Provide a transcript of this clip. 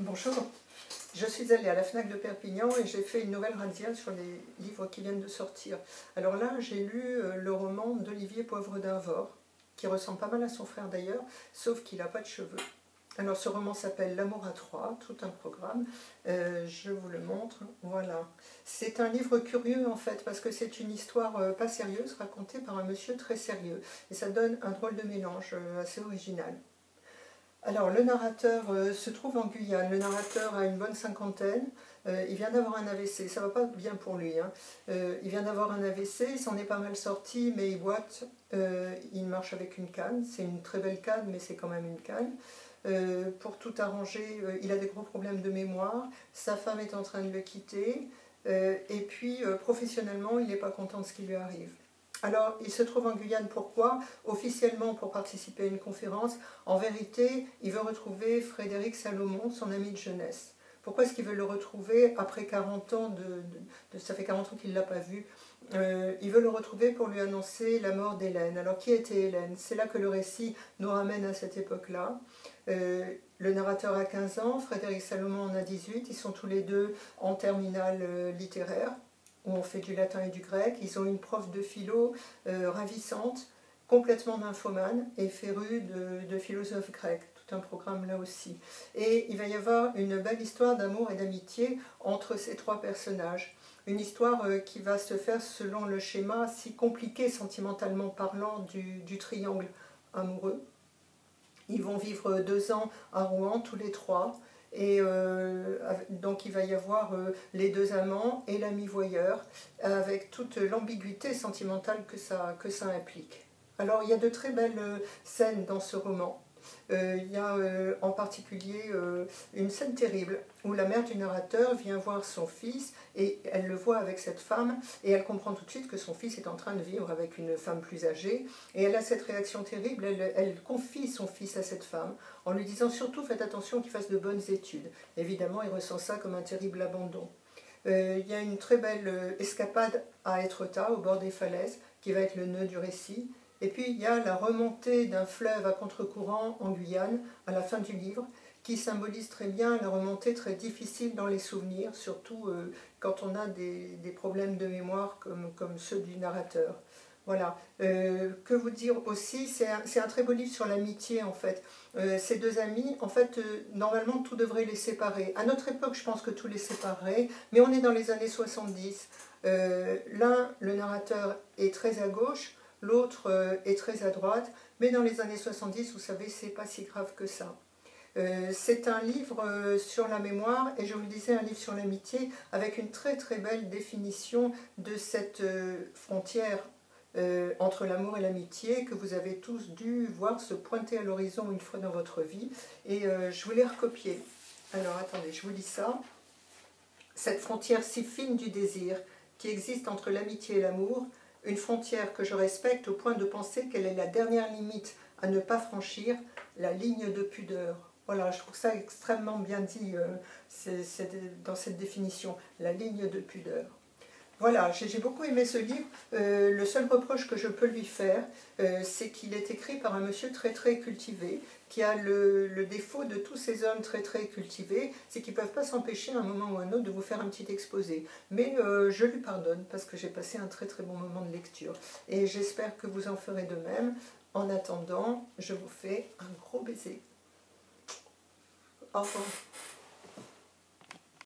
Bonjour, je suis allée à la FNAC de Perpignan et j'ai fait une nouvelle razzia sur les livres qui viennent de sortir. Alors là, j'ai lu le roman d'Olivier Poivre d'Arvor, qui ressemble pas mal à son frère d'ailleurs, sauf qu'il n'a pas de cheveux. Alors ce roman s'appelle L'amour à trois, tout un programme, je vous le montre, voilà. C'est un livre curieux en fait, parce que c'est une histoire pas sérieuse, racontée par un monsieur très sérieux. Et ça donne un drôle de mélange assez original. Alors, le narrateur se trouve en Guyane. Le narrateur a une bonne cinquantaine. Il vient d'avoir un AVC. Ça va pas bien pour lui, hein. Il vient d'avoir un AVC, il s'en est pas mal sorti, mais il boite. Il marche avec une canne. C'est une très belle canne, mais c'est quand même une canne. Pour tout arranger, il a des gros problèmes de mémoire. Sa femme est en train de le quitter. Et puis, professionnellement, il n'est pas content de ce qui lui arrive. Alors, il se trouve en Guyane, pourquoi? Officiellement pour participer à une conférence. En vérité, il veut retrouver Frédéric Salomon, son ami de jeunesse. Pourquoi est-ce qu'il veut le retrouver après 40 ans ça fait 40 ans qu'il ne l'a pas vu. Il veut le retrouver pour lui annoncer la mort d'Hélène. Alors, qui était Hélène? C'est là que le récit nous ramène à cette époque-là. Le narrateur a 15 ans, Frédéric Salomon en a 18. Ils sont tous les deux en terminale littéraire, où on fait du latin et du grec. Ils ont une prof de philo ravissante, complètement nymphomane et férue de philosophes grecs. Tout un programme là aussi. Et il va y avoir une belle histoire d'amour et d'amitié entre ces trois personnages. Une histoire qui va se faire selon le schéma si compliqué sentimentalement parlant du triangle amoureux. Ils vont vivre 2 ans à Rouen tous les trois. Et donc il va y avoir les deux amants et l'ami voyeur, avec toute l'ambiguïté sentimentale que ça implique. Alors il y a de très belles scènes dans ce roman. Il y a en particulier une scène terrible où la mère du narrateur vient voir son fils et elle le voit avec cette femme et elle comprend tout de suite que son fils est en train de vivre avec une femme plus âgée et elle a cette réaction terrible, elle confie son fils à cette femme en lui disant surtout faites attention qu'il fasse de bonnes études. Évidemment il ressent ça comme un terrible abandon. Il y a une très belle escapade à Étretat au bord des falaises qui va être le nœud du récit. Et puis il y a la remontée d'un fleuve à contre-courant en Guyane, à la fin du livre, qui symbolise très bien la remontée très difficile dans les souvenirs, surtout quand on a des problèmes de mémoire comme ceux du narrateur. Voilà. Que vous dire aussi, c'est un très beau livre sur l'amitié en fait. Ces deux amis, en fait, normalement tout devrait les séparer. À notre époque, je pense que tout les séparerait, mais on est dans les années 70. L'un, le narrateur, est très à gauche, l'autre est très à droite, mais dans les années 70, vous savez, c'est pas si grave que ça. C'est un livre sur la mémoire, et je vous le disais, un livre sur l'amitié, avec une très très belle définition de cette frontière entre l'amour et l'amitié que vous avez tous dû voir se pointer à l'horizon une fois dans votre vie, et je vous l'ai recopié. Alors attendez, je vous lis ça. Cette frontière si fine du désir qui existe entre l'amitié et l'amour, une frontière que je respecte au point de penser qu'elle est la dernière limite à ne pas franchir, la ligne de pudeur. Voilà, je trouve ça extrêmement bien dit dans cette définition, la ligne de pudeur. Voilà, j'ai beaucoup aimé ce livre. Le seul reproche que je peux lui faire, c'est qu'il est écrit par un monsieur très très cultivé, qui a le défaut de tous ces hommes très très cultivés, c'est qu'ils ne peuvent pas s'empêcher à un moment ou à un autre de vous faire un petit exposé. Mais je lui pardonne parce que j'ai passé un très très bon moment de lecture. Et j'espère que vous en ferez de même. En attendant, je vous fais un gros baiser. Au revoir.